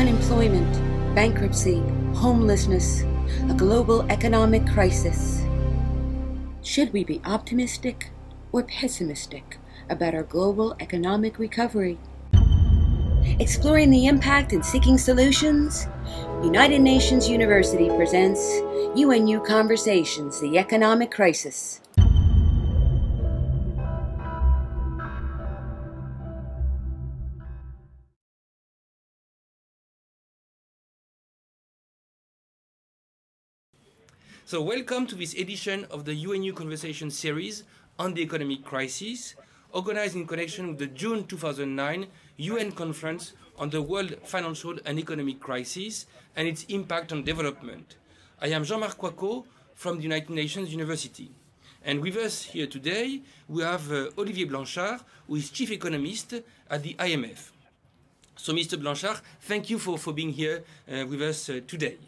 Unemployment, bankruptcy, homelessness, a global economic crisis. Should we be optimistic or pessimistic about our global economic recovery? Exploring the impact and seeking solutions, United Nations University presents UNU Conversations, the Economic Crisis. So welcome to this edition of the UNU Conversation series on the economic crisis, organized in connection with the June 2009 UN Conference on the World Financial and Economic Crisis and its impact on development. I am Jean-Marc Coicaud from the United Nations University. And with us here today, we have Olivier Blanchard, who is Chief Economist at the IMF. So Mr. Blanchard, thank you for being here with us today.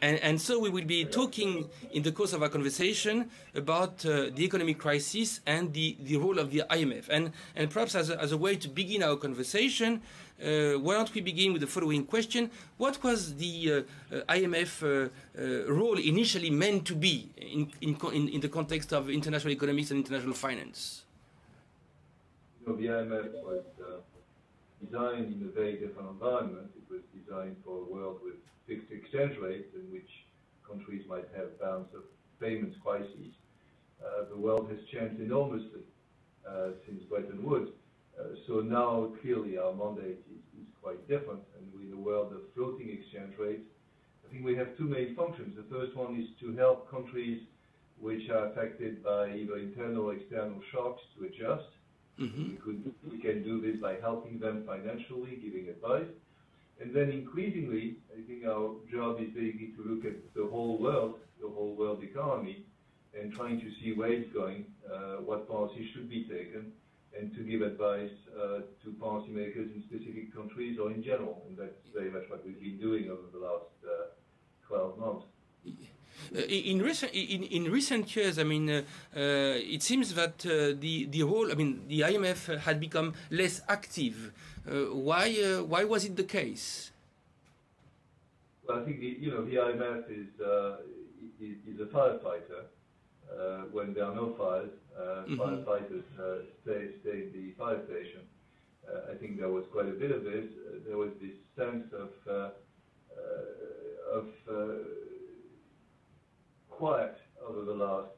And so we will be talking in the course of our conversation about the economic crisis and the role of the IMF. And perhaps as a way to begin our conversation, why don't we begin with the following question. What was the IMF role initially meant to be in the context of international economics and international finance? You know, the IMF was designed in a very different environment. It was designed for a world with fixed exchange rates in which countries might have balance of payments crises. The world has changed enormously since Bretton Woods. So now clearly our mandate is quite different, and in a world of floating exchange rates, I think we have two main functions. The first one is to help countries which are affected by either internal or external shocks to adjust. We can do this by helping them financially, giving advice. And then increasingly, I think our job is basically to look at the whole world economy, and trying to see where it's going, what policies should be taken, and to give advice to policymakers in specific countries or in general. And that's very much what we've been doing over the last 12 months. In recent years, I mean, it seems that the role, I mean, the IMF had become less active. Why was it the case? Well, I think the IMF is a firefighter. When there are no fires, firefighters stay in the fire station. I think there was quite a bit of this. There was this sense of quiet over the last,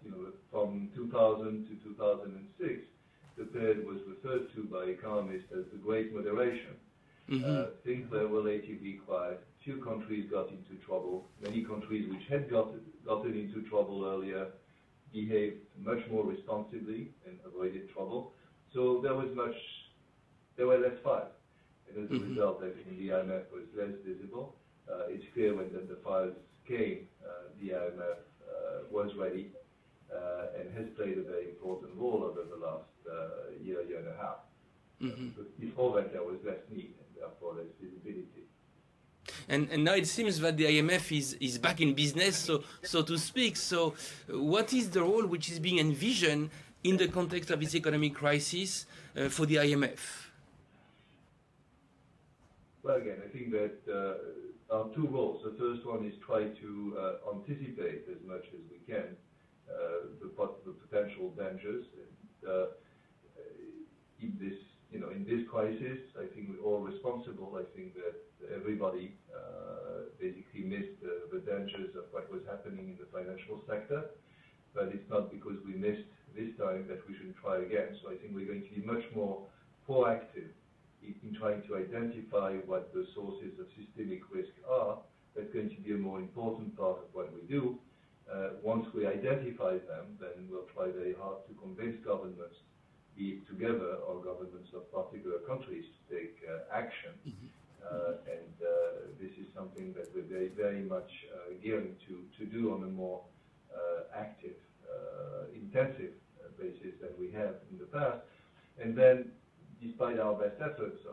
from 2000 to 2006. The period was referred to by economists as the Great Moderation. Things were relatively quiet. Few countries got into trouble. Many countries which had gotten into trouble earlier behaved much more responsibly and avoided trouble. So there were less fires. And as a result, I think the IMF was less visible. It's clear when the fires came, the IMF was ready and has played a very important role over the last year and a half. But before that, there was less need and therefore less visibility. And now it seems that the IMF is back in business, so to speak. So what is the role which is being envisioned in the context of this economic crisis for the IMF? Well, again, I think that our two roles. The first one is try to anticipate as much as we can the potential dangers. And in this crisis, I think we're all responsible. I think that everybody basically missed the dangers of what was happening in the financial sector. But it's not because we missed this time that we shouldn't try again. So I think we're going to be much more proactive in trying to identify what the sources of systemic risk are. That's going to be a more important part of what we do. Once we identify them, then we'll try very hard to convince governments, be it together or governments of particular countries, to take action. And this is something that we're very, very much gearing to do on a more active, intensive basis than we have in the past. And then, despite our best efforts,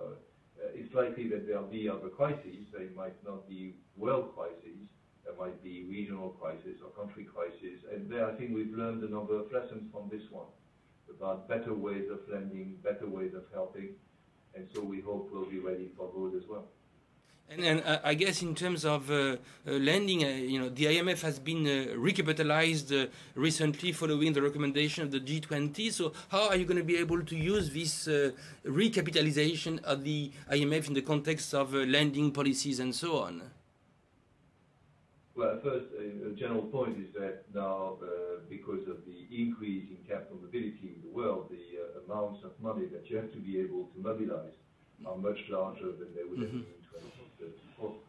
it's likely that there'll be other crises. They might not be world crises. There might be regional crises or country crises. And there, I think we've learned a number of lessons from this one about better ways of lending, better ways of helping. And so we hope we'll be ready for those as well. And I guess in terms of lending, the IMF has been recapitalized recently following the recommendation of the G20. So how are you going to be able to use this recapitalization of the IMF in the context of lending policies and so on? Well, first, a general point is that now, because of the increase in capital mobility in the world, the amounts of money that you have to be able to mobilize are much larger than they would have been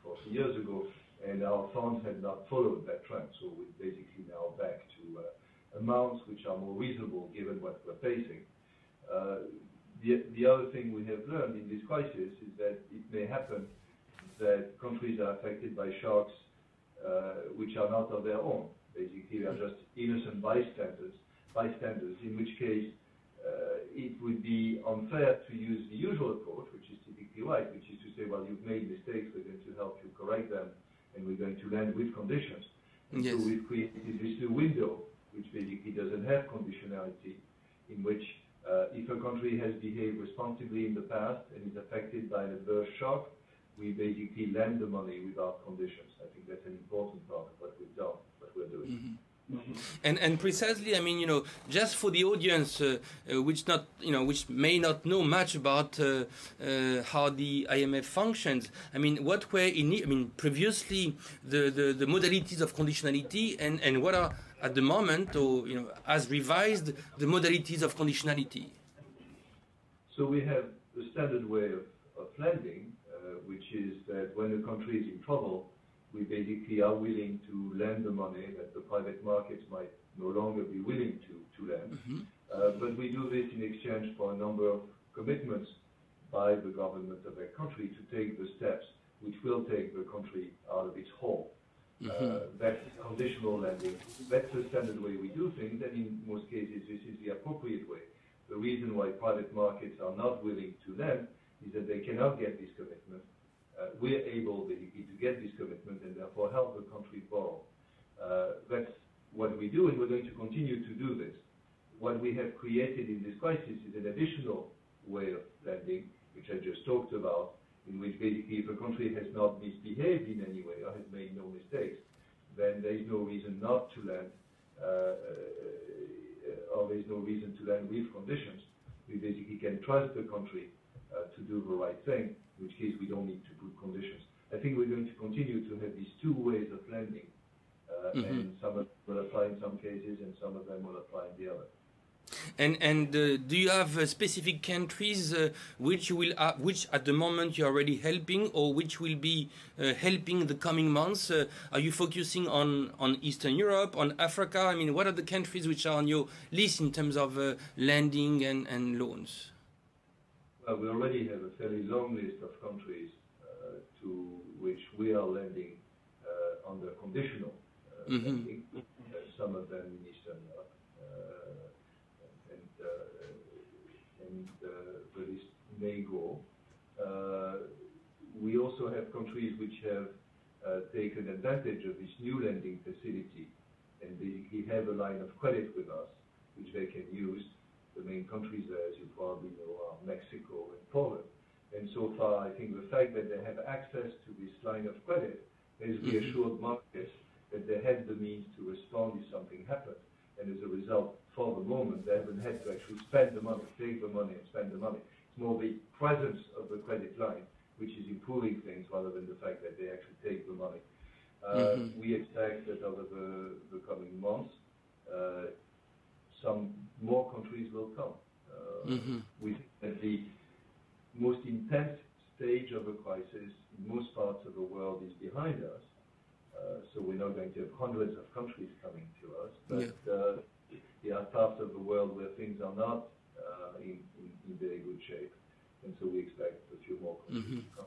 40 years ago, and our funds had not followed that trend. So we're basically now back to amounts which are more reasonable given what we're facing. The other thing we have learned in this crisis is that it may happen that countries are affected by shocks which are not of their own. Basically, they are just innocent bystanders, in which case it would be unfair to use the usual approach, which is typically right, which is to say, well, you've made mistakes, we're going to help you correct them, and we're going to lend with conditions. Yes. So we've created this window, which basically doesn't have conditionality, in which if a country has behaved responsibly in the past and is affected by an adverse shock, we basically lend the money without conditions. I think that's an important part of what we've done, what we're doing. Mm-hmm. And precisely, I mean, just for the audience, which may not know much about how the IMF functions. I mean, what were previously the modalities of conditionality, and what are at the moment, or as revised, the modalities of conditionality? So we have the standard way of lending, which is that when a country is in trouble, we basically are willing to lend the money that the private markets might no longer be willing to lend. Mm-hmm. But we do this in exchange for a number of commitments by the government of that country to take the steps which will take the country out of its hole. Mm-hmm. That's conditional lending. That's the standard way we do things, and in most cases this is the appropriate way. The reason why private markets are not willing to lend is that they cannot get this commitment. We're able basically to get this commitment and therefore help the country borrow. That's what we do, and we're going to continue to do this. What we have created in this crisis is an additional way of lending, which I just talked about, in which basically if a country has not misbehaved in any way or has made no mistakes, then there is no reason not to lend, or there is no reason to lend with conditions. We basically can trust the country to do the right thing, in which case we don't need to put conditions. I think we're going to continue to have these two ways of lending, and some of them will apply in some cases, and some of them will apply in the other. And do you have specific countries which at the moment you're already helping, or which will be helping the coming months? Are you focusing on Eastern Europe, on Africa? I mean, what are the countries which are on your list in terms of lending and loans? Well, we already have a fairly long list of countries to which we are lending under conditional lending. Some of them in Eastern Europe, and the list may go. We also have countries which have taken advantage of this new lending facility and basically have a line of credit with us, which they can use. The main countries there, as you probably know, are Mexico and Poland. And so far, I think the fact that they have access to this line of credit has reassured markets that they have the means to respond if something happens. And as a result, for the moment, they haven't had to actually spend the money, take the money and spend the money. It's more the presence of the credit line which is improving things rather than the fact that they actually take the money. We expect that over the coming months, some more countries will come. We think that the most intense stage of a crisis in most parts of the world is behind us. So we're not going to have hundreds of countries coming to us, but there are parts of the world where things are not in very good shape, and so we expect a few more countries to come.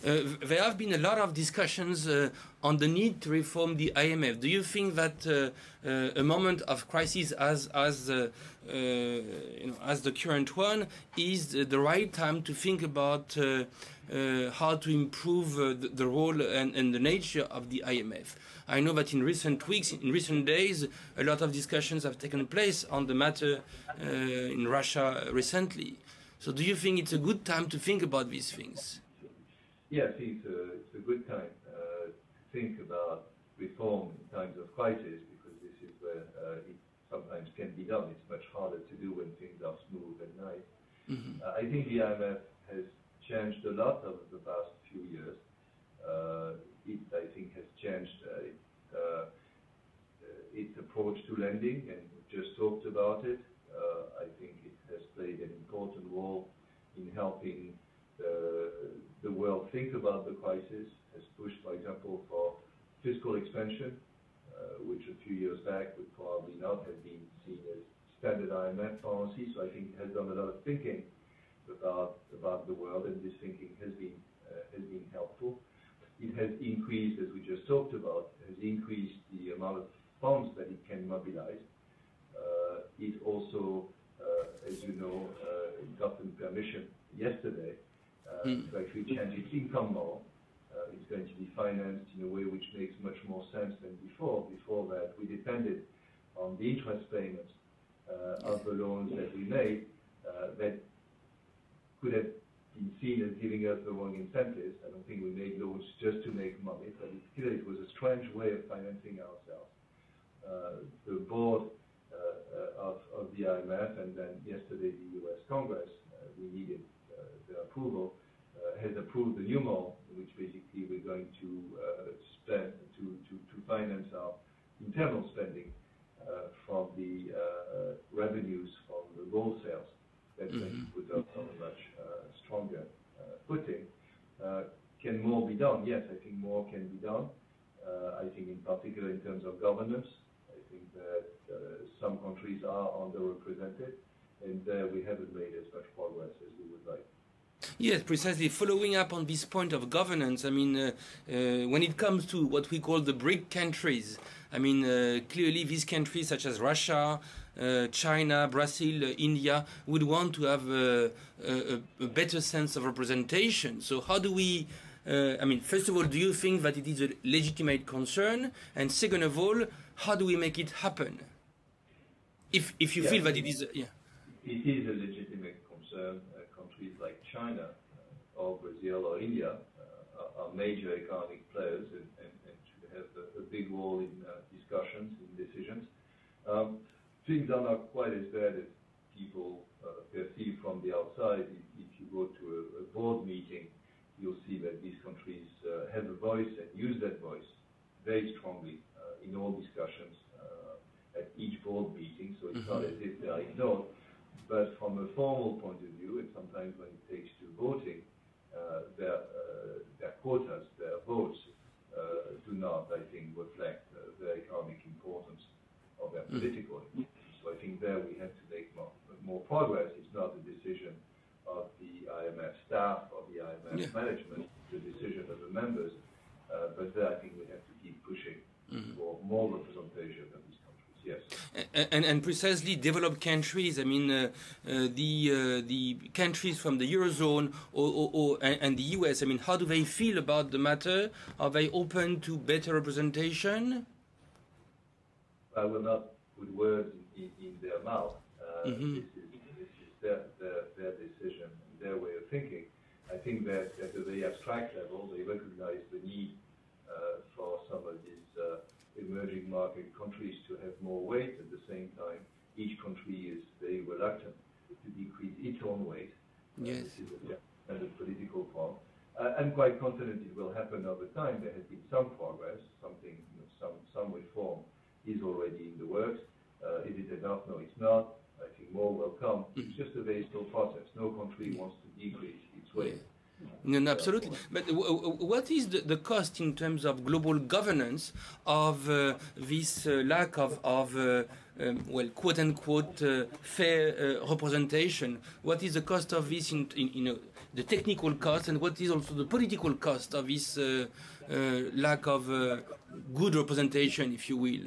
There have been a lot of discussions on the need to reform the IMF. Do you think that a moment of crisis as the current one is the right time to think about how to improve the role and the nature of the IMF? I know that in recent weeks, in recent days, a lot of discussions have taken place on the matter in Russia recently. So do you think it's a good time to think about these things? Yeah, I think it's a good time to think about reform in times of crisis, because this is where it sometimes can be done. It's much harder to do when things are smooth and nice. I think the IMF has changed a lot over the past few years. It, I think, has changed its approach to lending, and we just talked about it. I think it has played an important role in helping the world think about the crisis, has pushed, for example, for fiscal expansion, which a few years back would probably not have been seen as standard IMF policy. So I think it has done a lot of thinking about the world, and this thinking has been helpful. It has increased, as we just talked about, has increased the amount of funds that it can mobilize. It also, as you know, gotten permission yesterday to actually change its income model. It's going to be financed in a way which makes much more sense than before. Before that, we depended on the interest payments of the loans that we made that could have been seen as giving us the wrong incentives. I don't think we made loans just to make money, but it was a strange way of financing ourselves. The board of the IMF, and then yesterday the U.S. Congress, we needed their approval, has approved the new model, in which basically we're going to spend to finance our internal spending from the revenues from the gold sales. That's going to put us on a much stronger footing. Can more be done? Yes, I think more can be done. I think in particular in terms of governance, I think that some countries are underrepresented, and there we haven't made as much progress as we would like. Yes, precisely. Following up on this point of governance, I mean, when it comes to what we call the BRIC countries, I mean, clearly these countries such as Russia, China, Brazil, India would want to have a better sense of representation. So how do we, I mean, first of all, do you think that it is a legitimate concern? And second of all, how do we make it happen? If you feel that it is, It is a legitimate concern. Countries like China or Brazil or India are major economic players and should have a big role in discussions, in decisions. Things are not quite as bad as people perceive from the outside. If you go to a board meeting, you'll see that these countries have a voice and use that voice very strongly in all discussions at each board meeting. So it's not as if they are ignored. But from a formal point of view, and sometimes when it takes to voting, their quotas, their votes, do not, I think, reflect the economic importance of their political importance. So I think there we have to make more progress. It's not a decision of the IMF staff or the IMF management, it's a decision of the members. But there I think we have to keep pushing for more representation of these countries. Yes. And precisely developed countries, I mean, the countries from the Eurozone and the US, I mean, how do they feel about the matter? Are they open to better representation? I will not put words in their mouth. This is their decision, their way of thinking. I think that at a very abstract level, they recognize the need for some of these emerging market countries to have more weight. At the same time, each country is very reluctant to decrease its own weight. Yes. This is a political form. I'm quite confident it will happen over time. There has been some progress, something, some reform is already in the works. Is it enough? No, it's not. I think more will come. It's just a very slow process. No country wants to decrease its weight. No, absolutely. But what is the cost in terms of global governance of this lack of well, quote unquote, fair representation? What is the cost of this in the technical cost, and what is also the political cost of this lack of good representation, if you will?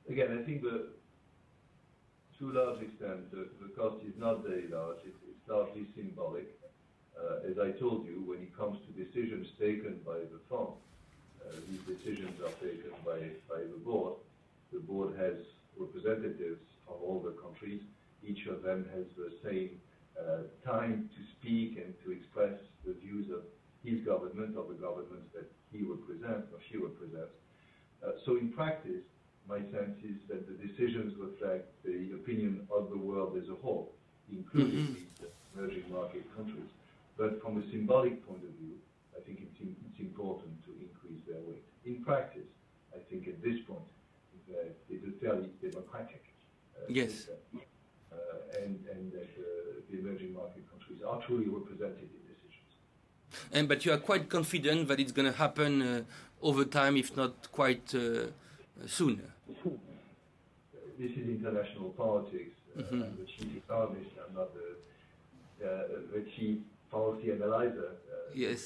Again, I think to a large extent, the cost is not very large. It's largely symbolic. As I told you, when it comes to decisions taken by the fund, these decisions are taken by the board. The board has representatives from all the countries. Each of them has the same time to speak and to express the views of his government. market countries. But from a symbolic point of view, I think it's important to increase their weight. In practice, I think at this point, it's a fairly democratic yes. system, and that the emerging market countries are truly represented in decisions. But you are quite confident that it's going to happen over time, if not quite soon. This is international politics. I'm the chief economist. I'm not the chief policy analyzer. Yes.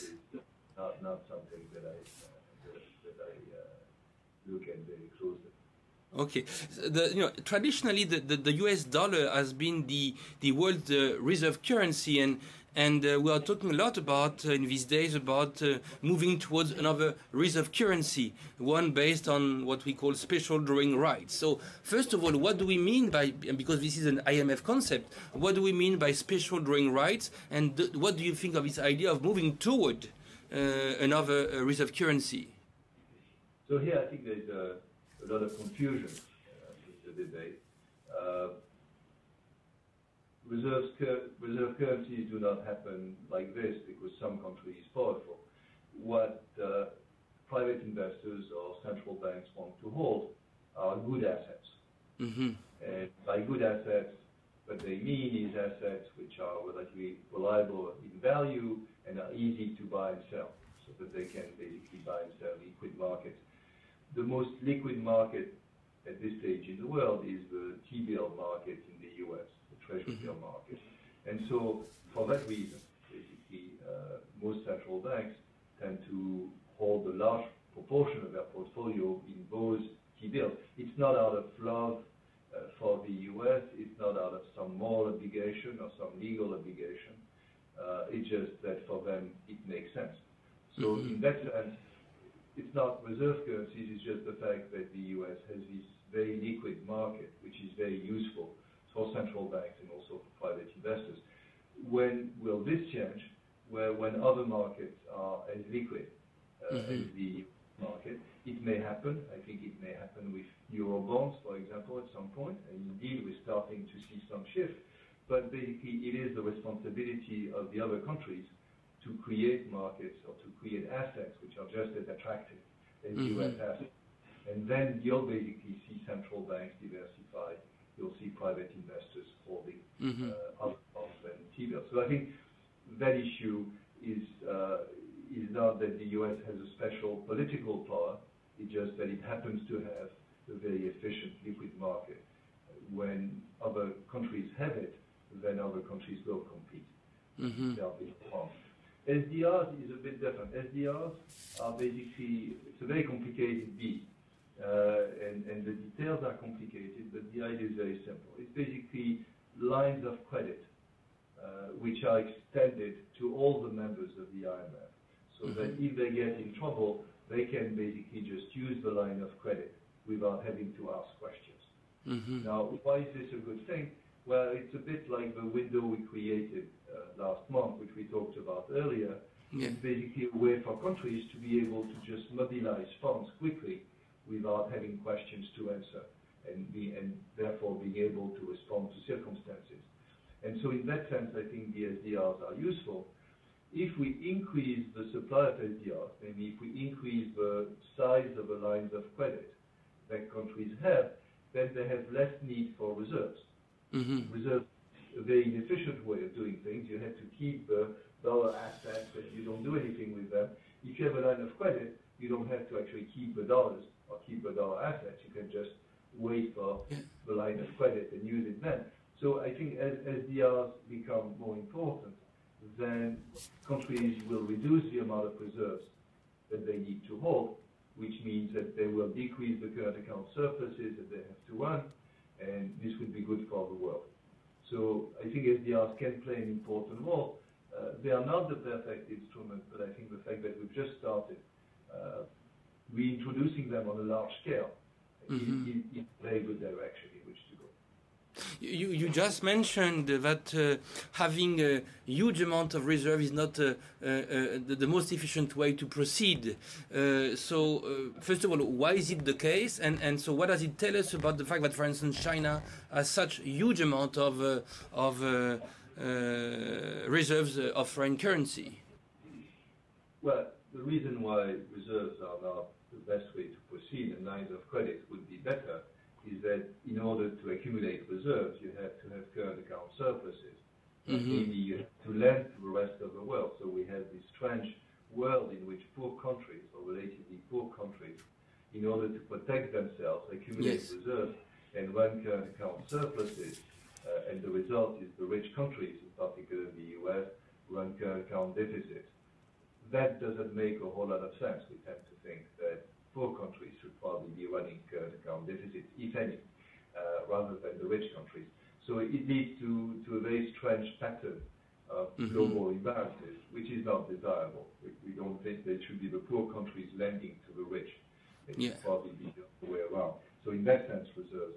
Not something that I look at very closely. Okay. Traditionally, the U.S. dollar has been the world reserve currency, and we are talking a lot about in these days about moving towards another reserve currency, one based on what we call special drawing rights. So, first of all, what do we mean by, because this is an IMF concept, what do we mean by special drawing rights, and what do you think of this idea of moving toward another reserve currency? So here I think there's a lot of confusion with the debate. Reserve currencies do not happen like this because some country is powerful. What private investors or central banks want to hold are good assets. And by good assets, what they mean is assets which are relatively reliable in value and are easy to buy and sell, so that they can basically buy and sell liquid markets. The most liquid market at this stage in the world is the T-bill market in the U.S., the Treasury bill market. And so, for that reason, basically, most central banks tend to hold a large proportion of their portfolio in those T-bills. It's not out of love for the U.S., it's not out of some moral obligation or some legal obligation. It's just that for them it makes sense. So in that sense, it's not reserve currencies, it's just the fact that the U.S. has this very liquid market, which is very useful for central banks and also for private investors. When will this change? When other markets are as liquid as the market, it may happen. I think it may happen with Eurobonds, for example, at some point, and indeed we're starting to see some shift. But basically, it is the responsibility of the other countries to create markets or to create assets which are just as attractive as U.S. assets. And then you'll basically see central banks diversify. You'll see private investors holding other bonds than T-bills. So I think that issue is not that the U.S. has a special political power. It's just that it happens to have a very efficient liquid market. When other countries have it, then other countries will compete. They'll be wrong. SDRs is a bit different. SDRs are basically, it's a very complicated beast. And the details are complicated, but the idea is very simple. It's basically lines of credit which are extended to all the members of the IMF, so that if they get in trouble, they can basically just use the line of credit without having to ask questions. Now, why is this a good thing? Well, it's a bit like the window we created last month, which we talked about earlier. It's basically a way for countries to be able to just mobilize funds quickly without having questions to answer, and therefore being able to respond to circumstances. And so in that sense, I think the SDRs are useful. If we increase the supply of SDRs, maybe if we increase the size of the lines of credit that countries have, then they have less need for reserves. Reserves is a very inefficient way of doing things. You have to keep dollar assets, but you don't do anything with them. If you have a line of credit, you don't have to actually keep the dollars or keep the dollar assets. You can just wait for the line of credit and use it then. So I think as SDRs become more important, then countries will reduce the amount of reserves that they need to hold, which means that they will decrease the current account surpluses that they have to run, and this would be good for the world. So I think SDRs can play an important role. They are not the perfect instrument, but I think the fact that we've just started reintroducing them on a large scale is a very good direction in which to go. You just mentioned that having a huge amount of reserve is not the most efficient way to proceed. So, first of all, why is it the case? And so what does it tell us about the fact that, for instance, China has such a huge amount of reserves of foreign currency? Well, the reason why reserves are not the best way to proceed and lines of credit would be better is that in order to accumulate reserves, you have to have current account surpluses. Maybe you have to lend to the rest of the world. So we have this strange world in which poor countries, or relatively poor countries, in order to protect themselves, accumulate reserves and run current account surpluses. And the result is the rich countries, in particular the US, run current account deficits. That doesn't make a whole lot of sense. We tend to think that poor countries should probably be running current account deficits, if any, rather than the rich countries. So it leads to a very strange pattern of global imbalances, which is not desirable. We don't think that it should be the poor countries lending to the rich. It should probably be the other way around. So in that sense, reserves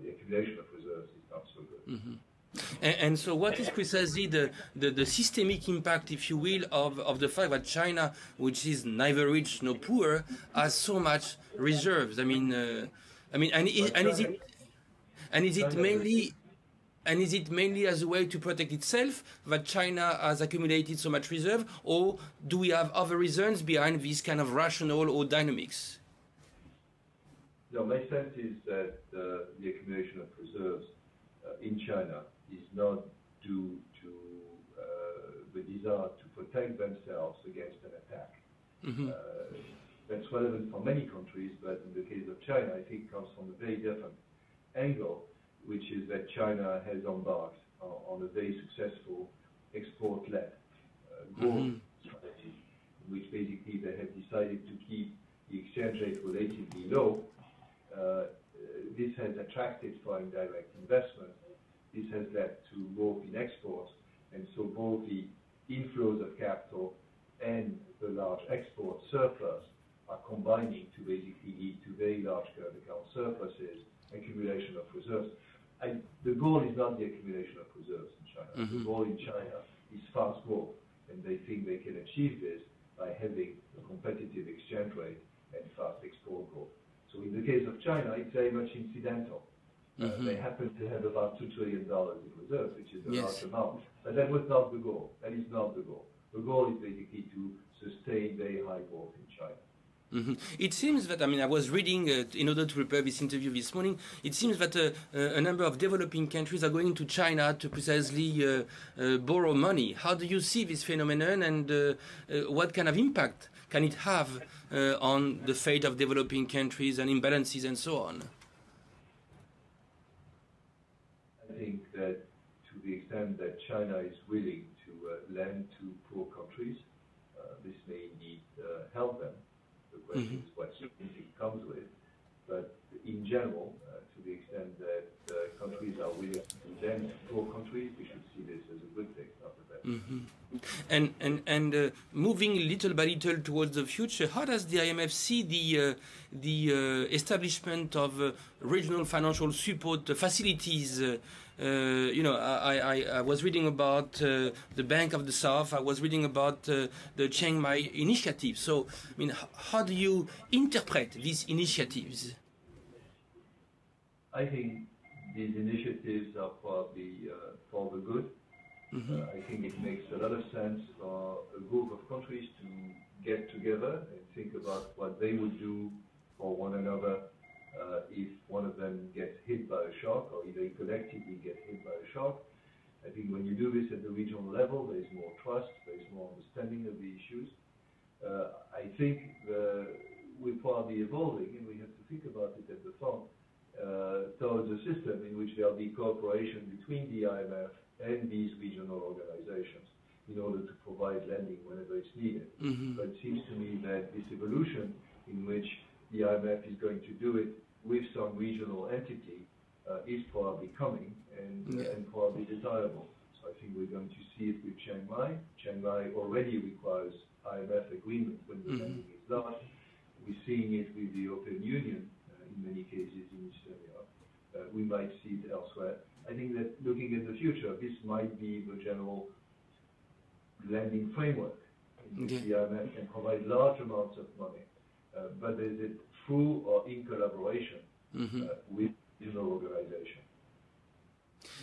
the accumulation of reserves is not so good. And so what is precisely the systemic impact, if you will, of the fact that China, which is neither rich nor poor, has so much reserves? Is it mainly as a way to protect itself that China has accumulated so much reserve, or do we have other reasons behind this kind of rational or dynamics? No, my sense is that the accumulation of reserves in China is not due to the desire to protect themselves against an attack. That's relevant for many countries, but in the case of China, I think it comes from a very different angle, which is that China has embarked on a very successful export-led growth strategy, in which basically they have decided to keep the exchange rate relatively low. This has attracted foreign direct investment. This has led to growth in exports, and so both the inflows of capital and the large export surplus are combining to basically lead to very large current account surpluses, accumulation of reserves. The goal is not the accumulation of reserves in China. The goal in China is fast growth, and they think they can achieve this by having a competitive exchange rate and fast export growth. So in the case of China, it's very much incidental. They happen to have about $2 trillion in reserves, which is a large amount. But that was not the goal. That is not the goal. The goal is basically to sustain very high growth in China. It seems that, I was reading, in order to prepare this interview this morning, it seems that a number of developing countries are going to China to precisely borrow money. How do you see this phenomenon, and what kind of impact can it have on the fate of developing countries and imbalances and so on? I think that to the extent that China is willing to lend to poor countries, this may indeed help them. The question is what it comes with. But in general, to the extent that countries are willing to lend to poor countries, we should see this as a good thing, not a bad thing. And moving little by little towards the future, how does the IMF see the establishment of regional financial support facilities? I was reading about the Bank of the South. I was reading about the Chiang Mai initiative. So, how do you interpret these initiatives? I think these initiatives are probably for the good. I think it makes a lot of sense for a group of countries to get together and think about what they would do for one another if one of them gets hit by a shock, or if they collectively get hit by a shock. I think when you do this at the regional level, there is more trust, there is more understanding of the issues. I think we're probably evolving, and we have to think about it at the front, towards a system in which there will be cooperation between the IMF and these regional organizations in order to provide lending whenever it's needed. But it seems to me that this evolution in which the IMF is going to do it with some regional entity is probably coming and probably desirable. So I think we're going to see it with Chiang Mai. Chiang Mai already requires IMF agreement when the lending is large. We're seeing it with the European Union in many cases in Eastern Europe. We might see it elsewhere. I think that looking at the future, this might be the general lending framework in which the IMF can provide large amounts of money, but is it through or in collaboration with regional organizations?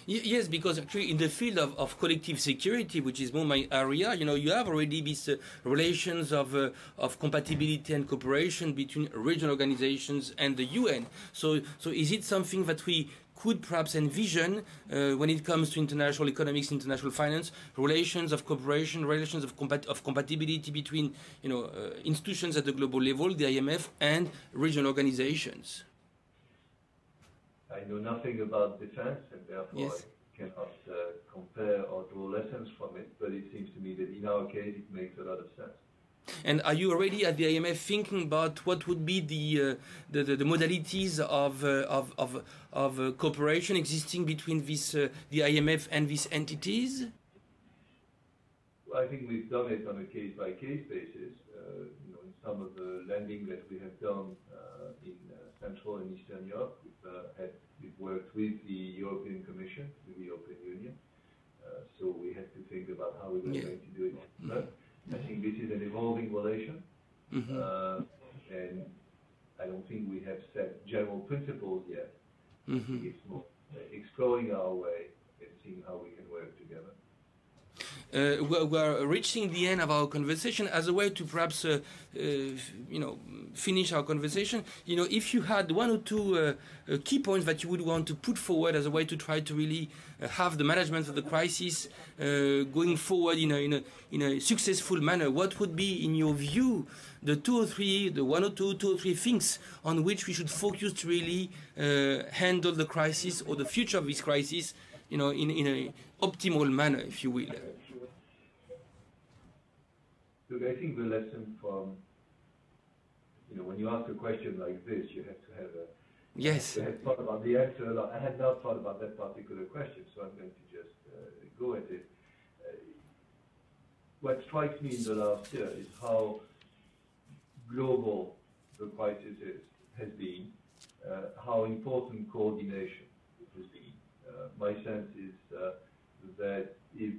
Yes, because actually in the field of collective security, which is more my area, you have already these relations of compatibility and cooperation between regional organizations and the UN. So is it something that we could perhaps envision when it comes to international economics, international finance, relations of cooperation, relations of compatibility between institutions at the global level, the IMF, and regional organizations? I know nothing about defense, and therefore yes. I cannot compare or draw lessons from it, but it seems to me that in our case it makes a lot of sense. And are you already at the IMF thinking about what would be the modalities of cooperation existing between the IMF and these entities? Well, I think we've done it on a case-by-case basis. In some of the lending that we have done in Central and Eastern Europe, we've worked with the European Commission, with the European Union. So we had to think about how we were going to do it. But I think this is an evolving relation, and I don't think we have set general principles yet. I think it's more exploring our way and seeing how we can work together. We're reaching the end of our conversation. As a way to perhaps, finish our conversation, if you had one or two key points that you would want to put forward as a way to try to really have the management of the crisis going forward in a successful manner, what would be, in your view, the one or two things on which we should focus to really handle the crisis or the future of this crisis, in an optimal manner, if you will? Look, I think the lesson from, when you ask a question like this, you have to have yes. I had thought about the answer. I had not thought about that particular question, so I'm going to just go at it. What strikes me in the last year is how global the crisis has been, how important coordination has been. My sense is that if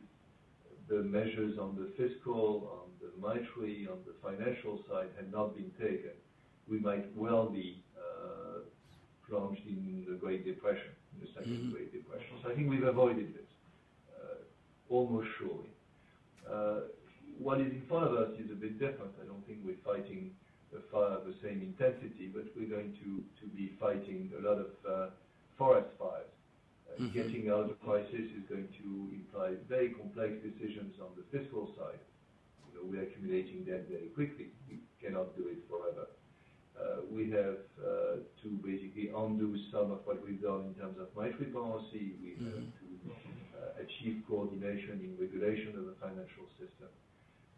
the measures on the fiscal, on the monetary, on the financial side had not been taken, we might well be plunged in the Great Depression, in the second Great Depression. So I think we've avoided this, almost surely. What is in front of us is a bit different. I don't think we're fighting the fire of the same intensity, but we're going to be fighting a lot of forest fires. Getting out of the crisis is going to imply very complex decisions on the fiscal side. We're accumulating debt very quickly. We cannot do it forever. We have to basically undo some of what we've done in terms of monetary policy. We have to achieve coordination in regulation of the financial system.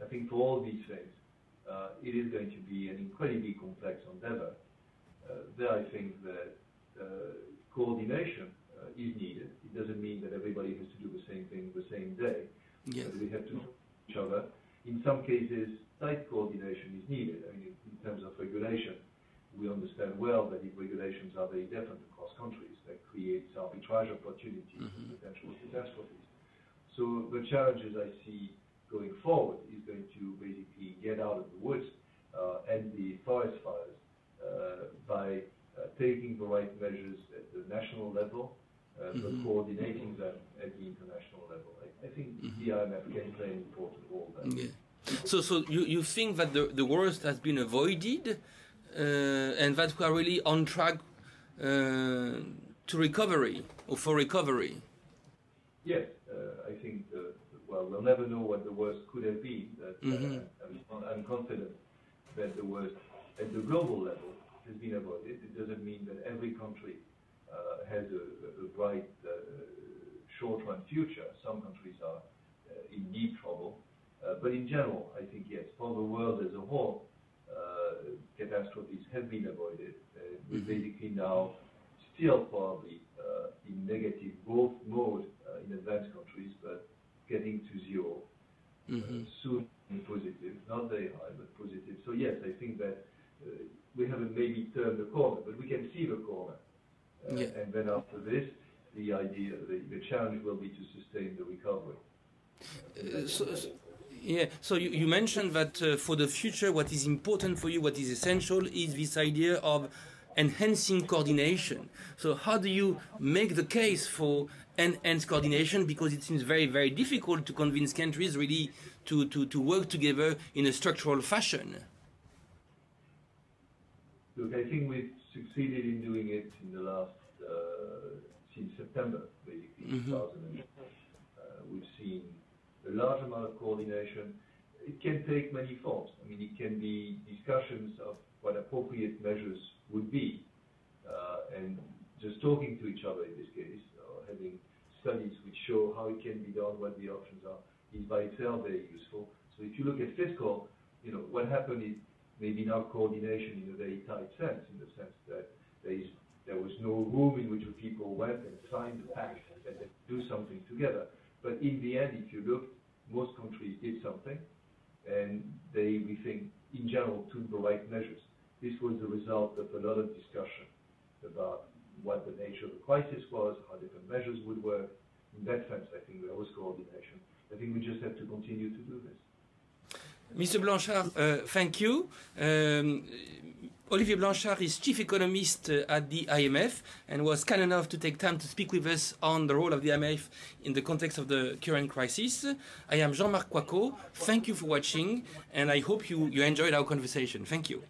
I think for all these things, it is going to be an incredibly complex endeavor. There I think that coordination is needed. It doesn't mean that everybody has to do the same thing the same day. Yes. We have to talk to each other. In some cases, tight coordination is needed. I mean, in terms of regulation, we understand well that if regulations are very different across countries, that creates arbitrage opportunities and potential catastrophes. So the challenges I see going forward is going to basically get out of the woods and the forest fires by taking the right measures at the national level, but coordinating them at the international level. I think the IMF can play an important role there. Yeah. So you think that the worst has been avoided and that we are really on track to recovery or for recovery? Yes, I think, we'll never know what the worst could have been, but I'm confident that the worst at the global level has been avoided. It doesn't mean that every country has a bright short-run future. Some countries are in deep trouble. But in general, I think, yes, for the world as a whole, catastrophes have been avoided. We're basically now still probably in negative growth mode in advanced countries, but getting to zero soon and positive, not very high, but positive. So yes, I think that we haven't maybe turned the corner, but we can see the corner. And then after this, the challenge will be to sustain the recovery. So you mentioned that for the future, what is important for you, what is essential, is this idea of enhancing coordination. So how do you make the case for enhanced coordination? Because it seems very, very difficult to convince countries really to work together in a structural fashion. Look, I think we've succeeded in doing it in the last, since September, basically, 2000. We've seen a large amount of coordination. It can take many forms. I mean, it can be discussions of what appropriate measures would be, and just talking to each other in this case, or having studies which show how it can be done, what the options are, is by itself very useful. So if you look at fiscal, what happened is maybe not coordination in a very tight sense, in the sense that there was no room in which the people went and signed the pact and they do something together. But in the end, if you look, most countries did something, and they, we think, in general, took the right measures. This was the result of a lot of discussion about what the nature of the crisis was, how different measures would work. In that sense, I think there was coordination. I think we just have to continue to do this. Mr. Blanchard, thank you. Olivier Blanchard is chief economist at the IMF and was kind enough to take time to speak with us on the role of the IMF in the context of the current crisis. I am Jean-Marc Coicaud. Thank you for watching, and I hope you enjoyed our conversation. Thank you.